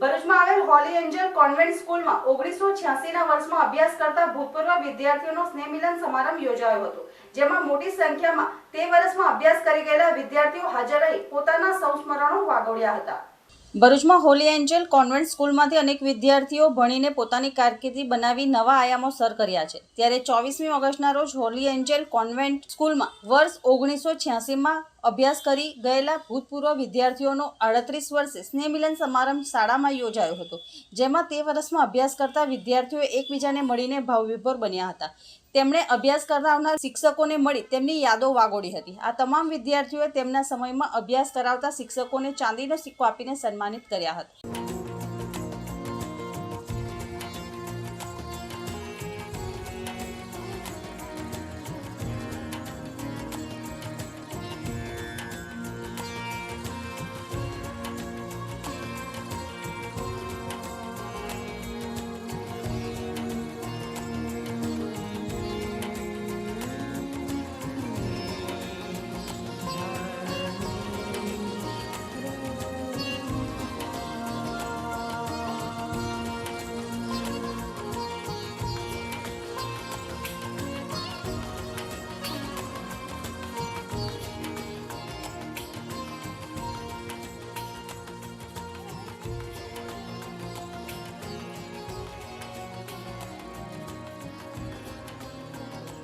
ભરૂચમાં આવેલ Holi Angel convent સ્કૂલમાં 1986ના વર્ષમાં અભ્યાસ કરતા ભૂતપૂર્વ વિદ્યાર્થીઓનો સ્નેહમિલન સમારંભ યોજાયો હતો, જેમાં મોટી સંખ્યામાં તે વર્ષમાં અભ્યાસ કરી ગયેલા વિદ્યાર્થીઓ હાજર રહી પોતાના સંસ્મરણો વાગોળ્યા હતા। ભરૂચમાં હોલી એન્જલ કોન્વેન્ટ સ્કૂલમાંથી અનેક વિદ્યાર્થીઓ ભણીને પોતાની કારકિર્દી બનાવી નવા આયામો સર કર્યા છે। ત્યારે 24મી ઓગસ્ટના રોજ હોલી એન્જલ કોન્વેન્ટ સ્કૂલમાં વર્ષ 1986માં અભ્યાસ કરી ગયેલા ભૂતપૂર્વ વિદ્યાર્થીઓનો 38 વર્ષે સ્નેહમિલન સમારંભ શાળામાં યોજાયો હતો, જેમાં તે વર્ષમાં અભ્યાસ કરતા વિદ્યાર્થીઓ એકબીજાને મળીને ભાવવિભોર બન્યા હતા। તેમણે અભ્યાસ કરાવનાર શિક્ષકોને મળી તેમની યાદો વાગોળી હતી। આ તમામ વિદ્યાર્થીઓએ તેમના સમયમાં અભ્યાસ કરાવતા શિક્ષકોને ચાંદીનો સિક્કો આપીને સન્માનિત કર્યા હતા।